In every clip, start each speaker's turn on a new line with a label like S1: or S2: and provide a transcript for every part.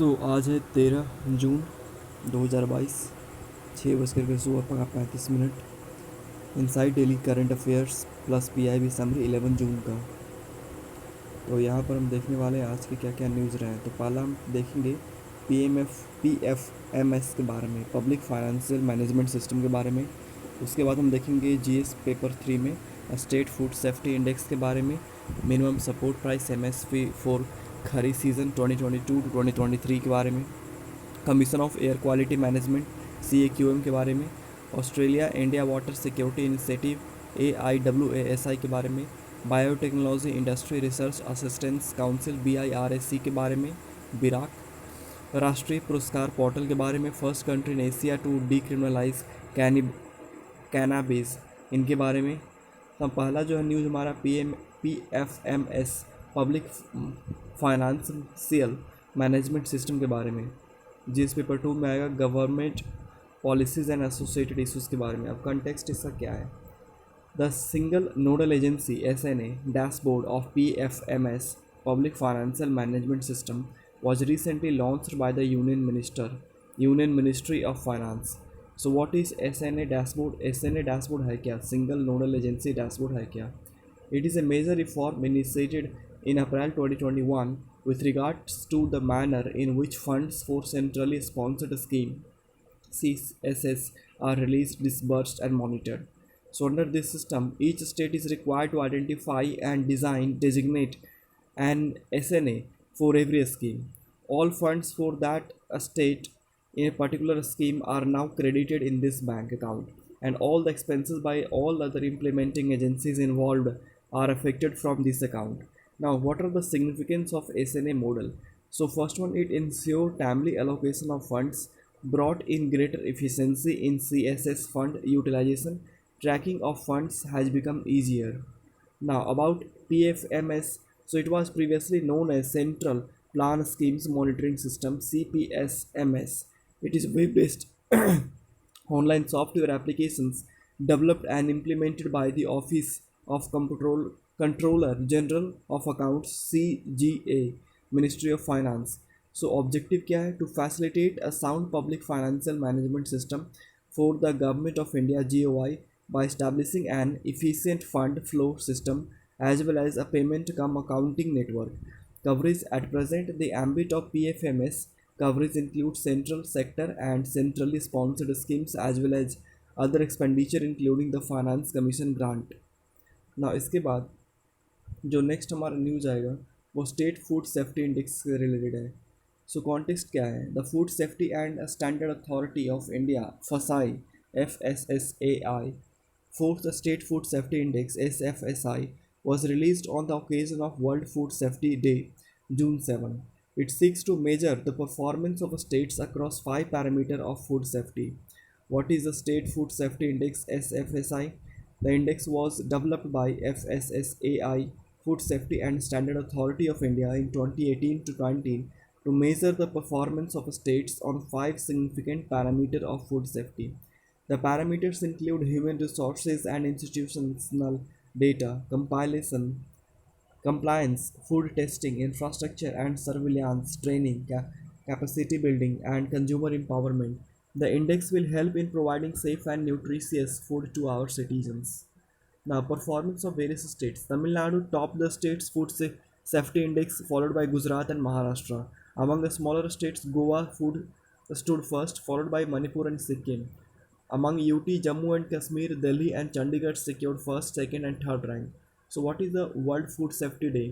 S1: आज है 13 जून 2022, 6:16:35। Inside daily current affairs plus PIB summary 11 जून का। तो यहाँ पर हम देखने वाले हैं आज के क्या क्या न्यूज़ रहे हैं। तो पहला हम देखेंगे PFMS के बारे में, पब्लिक फाइनेंशियल मैनेजमेंट सिस्टम के बारे में। उसके बाद हम देखेंगे GS पेपर 3 में स्टेट फूड सेफ्टी इंडेक्स के बारे में, minimum support price MSP for kharif season 2022-2023 के बारे में, commission of air quality management CAQM के बारे में, Australia India water security initiative AIWASI के बारे में, biotechnology industry research assistance council BIRAC के बारे में, बिराक राष्ट्रीय पुरस्कार पोर्टल के बारे में, first country in Asia to decriminalize cannabis इनके बारे में। तो पहला जो है न्यूज़ हमारा PFMS public financial management system के बारे में। जिस पेपर 2 में आएगा government policies and associated issues के बारे में। अब कंटेक्स्ट इसका क्या है। The single nodal agency SNA dashboard of PFMS public financial management system was recently launched by the Union Ministry of Finance. So what is SNA dashboard? SNA dashboard है क्या? Single Nodal Agency dashboard है क्या? It is a major reform initiated in April 2021 with regards to the manner in which funds for centrally sponsored scheme CSS are released, disbursed and monitored. So under this system, each state is required to identify and designate an SNA for every scheme. All funds for that state in a particular scheme are now credited in this bank account, and all the expenses by all other implementing agencies involved are affected from this account. Now, what are the significance of SNA model? So first one, it ensure timely allocation of funds, brought in greater efficiency in CSS fund utilization, tracking of funds has become easier. Now about PFMS, so it was previously known as Central Plan Schemes Monitoring System CPSMS. It is web-based online software applications developed and implemented by the Office of Controller General of Accounts CGA, Ministry of Finance. So objective क्या है? To facilitate a sound public financial management system for the Government of India GOI by establishing an efficient fund flow system as well as a payment cum accounting network. Coverage at present, the ambit of PFMS coverage includes central sector and centrally sponsored schemes as well as other expenditure including the finance commission grant. Now इसके बाद जो next हमारा news आएगा वो state food safety index से related है। सो context क्या है। The food safety and standard authority of India FSSAI FSSAI fourth State Food Safety Index SFSI was released on the occasion of World Food Safety Day, June 7. It seeks to measure the performance of states across 5 parameters of food safety. What is the State Food Safety Index SFSI? The index was developed by FSSAI, Food Safety and Standard Authority of India in 2018 to 20 to measure the performance of states on 5 significant parameters of food safety. The parameters include human resources and institutional data, compilation, compliance, food testing, infrastructure and surveillance, training, capacity building, and consumer empowerment. The index will help in providing safe and nutritious food to our citizens. Now, performance of various states. Tamil Nadu topped the state's food safety index, followed by Gujarat and Maharashtra. Among the smaller states, Goa food stood first, followed by Manipur and Sikkim. Among UT, Jammu and Kashmir, Delhi and Chandigarh secured first, second, and third rank. So, what is the World Food Safety Day?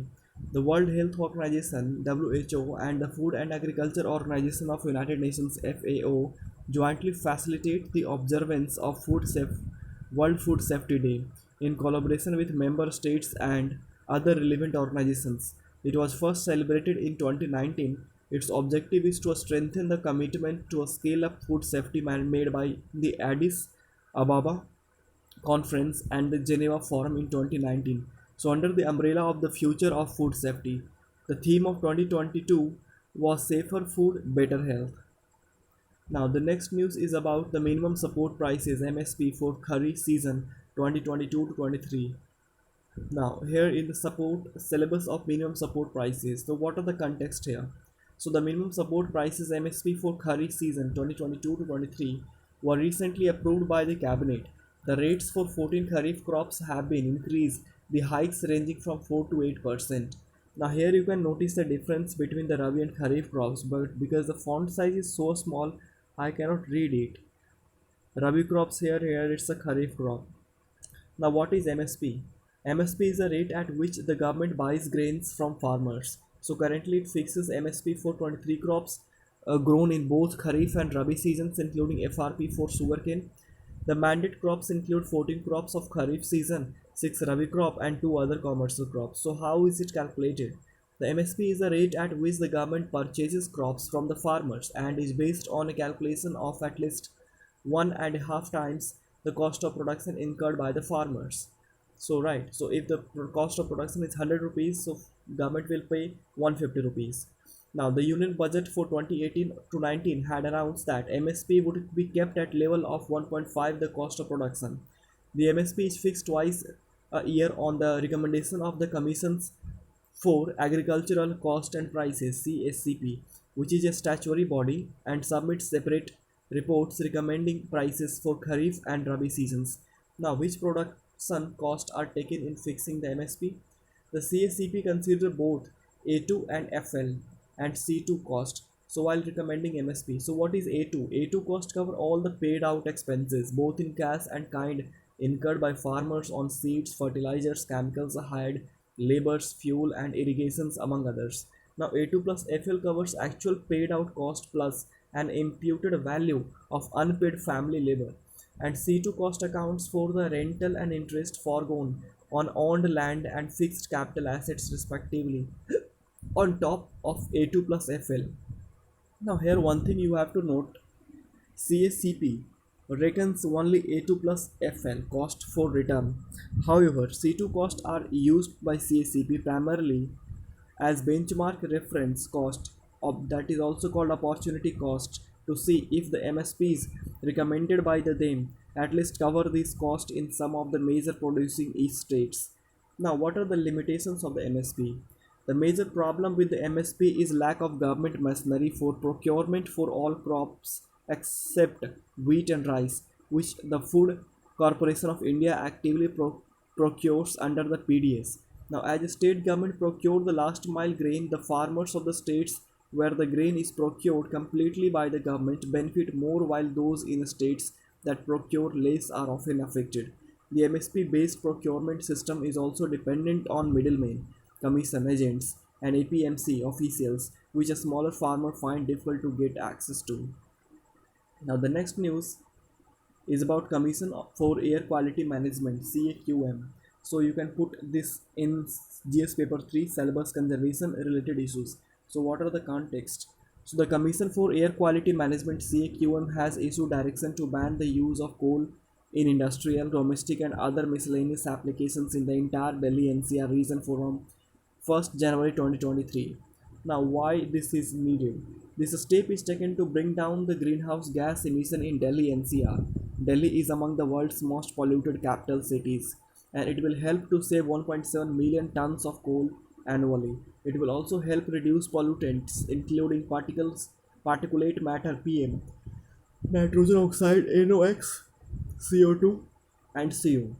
S1: The World Health Organization (WHO) and the Food and Agriculture Organization of United Nations (FAO) jointly facilitate the observance of World Food Safety Day in collaboration with member states and other relevant organizations. It was first celebrated in 2019. Its objective is to strengthen the commitment to a scale-up food safety made by the Addis Ababa Conference and the Geneva Forum in 2019. So, under the umbrella of the future of food safety, the theme of 2022 was safer food, better health. Now, the next news is about the minimum support prices MSP for Kharif season 2022 to 23. Now, here in the support syllabus of minimum support prices. So, what are the context here? So the minimum support prices MSP for Kharif season 2022 to 23 were recently approved by the cabinet. The rates for 14 Kharif crops have been increased, the hikes ranging from 4 to 8%. Now here you can notice the difference between the Rabi and Kharif crops, but because the font size is so small, I cannot read it. Rabi crops here it's a Kharif crop. Now, what is MSP? MSP is the rate at which the government buys grains from farmers. So, currently it fixes MSP for 23 crops grown in both Kharif and Rabi seasons, including FRP for sugarcane. The mandate crops include 14 crops of Kharif season, 6 Rabi crop, and 2 other commercial crops. So, how is it calculated? The MSP is the rate at which the government purchases crops from the farmers and is based on a calculation of at least 1.5 times the cost of production incurred by the farmers. So right, so if the cost of production is 100 rupees, so government will pay 150 rupees. Now the union budget for 2018 to 19 had announced that MSP would be kept at level of 1.5 the cost of production. The MSP is fixed twice a year on the recommendation of the Commissions for Agricultural Cost and Prices CSCP, which is a statutory body and submits separate reports recommending prices for Kharif and Rabi seasons. Now, which production costs are taken in fixing the MSP? The CSCP considers both A2 and FL and C2 cost. So while recommending MSP, so what is A2? A2 cost cover all the paid out expenses, both in cash and kind, incurred by farmers on seeds, fertilizers, chemicals, hired labors, fuel, and irrigations, among others. Now, A2 plus FL covers actual paid out cost plus an imputed value of unpaid family labor, and C2 cost accounts for the rental and interest foregone on owned land and fixed capital assets, respectively, on top of A2 plus FL. Now, here one thing you have to note: CSCP reckons only A2 plus FL cost for return. However, C2 costs are used by CSCP primarily as benchmark reference cost of, that is also called opportunity cost, to see if the MSPs recommended by the them at least cover this cost in some of the major producing east states. Now, what are the limitations of the MSP? The major problem with the MSP is lack of government machinery for procurement for all crops except wheat and rice, which the Food Corporation of India actively procures under the PDS. Now, as the state government procure the last mile grain, the farmers of the states where the grain is procured completely by the government benefit more, while those in states that procure less are often affected. The MSP based procurement system is also dependent on middlemen, commission agents, and APMC officials, which a smaller farmer find difficult to get access to. Now, the next news is about Commission for Air Quality Management CAQM. So you can put this in GS paper 3 syllabus conservation related issues. So what are the context? So the Commission for Air Quality Management CAQM has issued direction to ban the use of coal in industrial, domestic, and other miscellaneous applications in the entire Delhi NCR region from 1st January 2023. Now, why this is needed? This step is taken to bring down the greenhouse gas emission in Delhi NCR. Delhi is among the world's most polluted capital cities, and it will help to save 1.7 million tons of coal annually. It will also help reduce pollutants including particulate matter PM, nitrogen oxide NOx, CO2, and CO.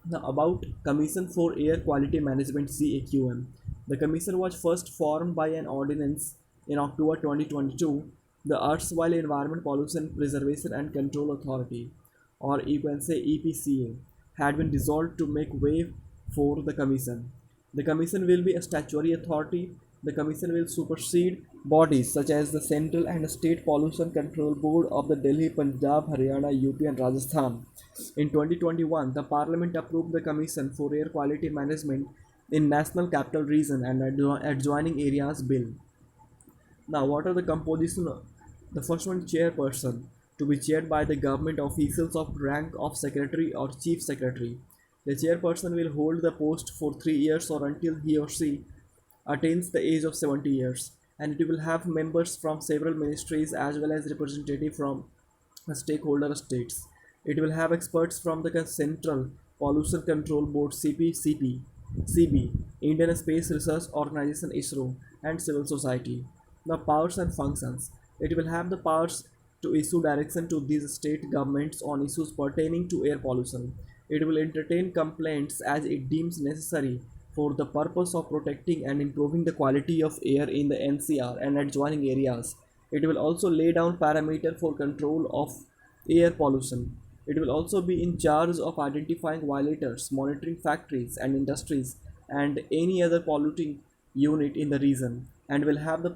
S1: Now, about Commission for Air Quality Management CAQM. The commission was first formed by an ordinance in October 2022. The erstwhile Environment Pollution Preservation and Control Authority, or you can say EPCA, had been dissolved to make way for the commission. The commission will be a statutory authority. The commission will supersede bodies such as the Central and State Pollution Control Board of the Delhi, Punjab, Haryana, UP, and Rajasthan. In 2021, the Parliament approved the Commission for Air Quality Management in National Capital Region and adjoining areas bill. Now, what are the composition? The first one, chairperson, to be chaired by the government officials of rank of secretary or chief secretary. The chairperson will hold the post for 3 years or until he or she attains the age of 70 years, and it will have members from several ministries as well as representative from stakeholder states. It will have experts from the Central Pollution Control Board CPCB, Indian Space Research Organization ISRO, and civil society. Now, powers and functions. It will have the powers to issue direction to these state governments on issues pertaining to air pollution. It will entertain complaints as it deems necessary for the purpose of protecting and improving the quality of air in the NCR and adjoining areas. It will also lay down parameters for control of air pollution. It will also be in charge of identifying violators, monitoring factories and industries, and any other polluting unit in the region, and will have the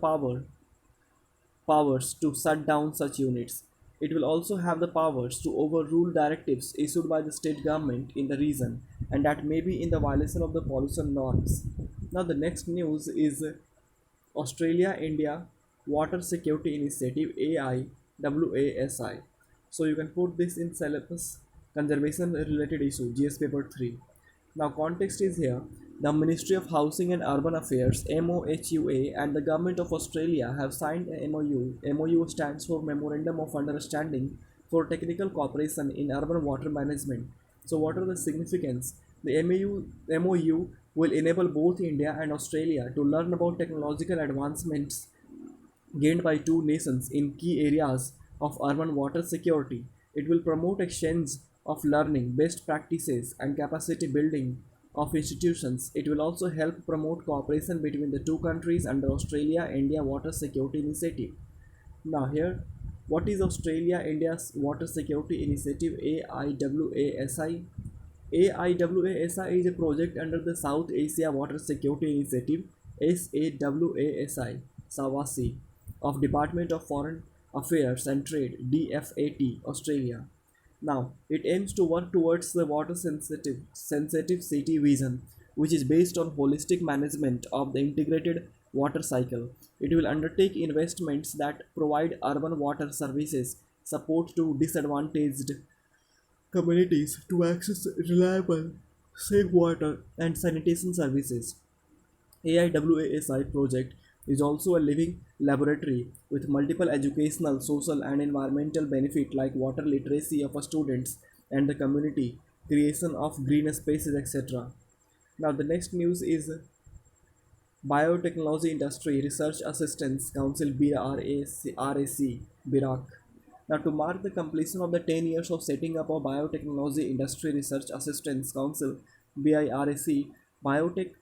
S1: powers to shut down such units. It will also have the powers to overrule directives issued by the state government in the region and that may be in the violation of the pollution norms. Now, the next news is Australia India Water Security Initiative AIWASI. So you can put this in syllabus conservation related issue GS paper 3. Now context is here. The Ministry of Housing and Urban Affairs MOHUA and the Government of Australia have signed a MOU. MOU stands for Memorandum of Understanding for Technical Cooperation in Urban Water Management. So what are the significance? The MOU will enable both India and Australia to learn about technological advancements gained by two nations in key areas of urban water security. It will promote exchange of learning, best practices, and capacity building of institutions. It will also help promote cooperation between the two countries under Australia India Water Security Initiative. Now, here, what is Australia India's Water Security Initiative AIWASI? AIWASI is a project under the South Asia Water Security Initiative SAWASI SAWASI of Department of Foreign Affairs and Trade DFAT Australia. Now, it aims to work towards the water sensitive city vision, which is based on holistic management of the integrated water cycle. It will undertake investments that provide urban water services, support to disadvantaged communities to access reliable, safe water and sanitation services. AIWASI project is also a living laboratory with multiple educational, social, and environmental benefit like water literacy of students and the community, creation of green spaces, etc. Now, the next news is Biotechnology Industry Research Assistance Council BRAC. Now, to mark the completion of the 10 years of setting up a Biotechnology Industry Research Assistance Council BIRAC, Biotech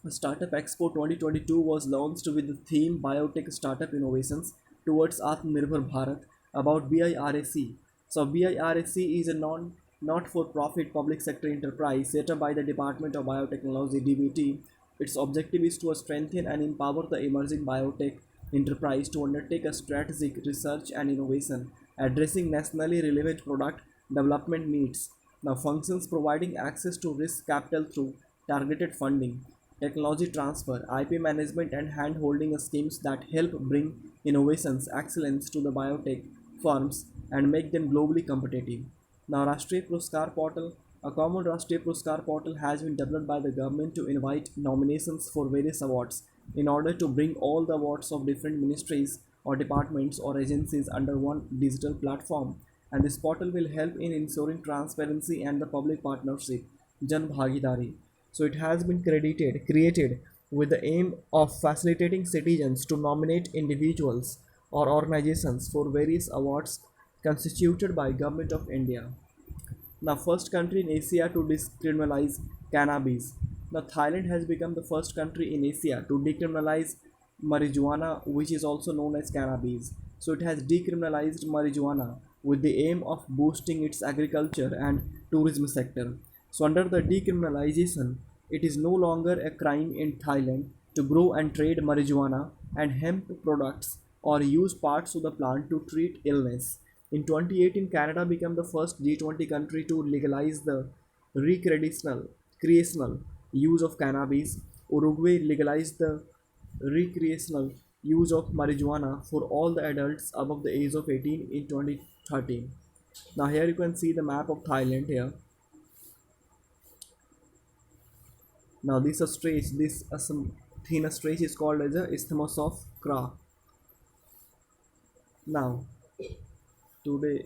S1: Startup Expo 2022 was launched with the theme Biotech Startup Innovations Towards Atmanirbhar Bharat about BIRAC. So BIRAC is a not-for-profit public sector enterprise set up by the Department of Biotechnology DBT. Its objective is to strengthen and empower the emerging biotech enterprise to undertake a strategic research and innovation, addressing nationally relevant product development needs. Now, functions providing access to risk capital through targeted funding, technology transfer, IP management, and hand holding schemes that help bring innovations excellence to the biotech firms and make them globally competitive. Now, Rashtriya Puruskar Portal, a common Rashtriya Puruskar Portal has been developed by the government to invite nominations for various awards in order to bring all the awards of different ministries or departments or agencies under one digital platform. And this portal will help in ensuring transparency and the public partnership, Jan Bhagidari. So it has been created with the aim of facilitating citizens to nominate individuals or organizations for various awards constituted by Government of India. Now, first country in Asia to decriminalize cannabis. Now, Thailand has become the first country in Asia to decriminalize marijuana, which is also known as cannabis. So, it has decriminalized marijuana with the aim of boosting its agriculture and tourism sector. So, under the decriminalization, it is no longer a crime in Thailand to grow and trade marijuana and hemp products or use parts of the plant to treat illness. In 2018, Canada became the first G20 country to legalize the recreational use of cannabis. Uruguay legalized the recreational use of marijuana for all the adults above the age of 18 in 2013. Now here you can see the map of Thailand here. Now this thin stretch is called as the Isthmus of Kra. Now today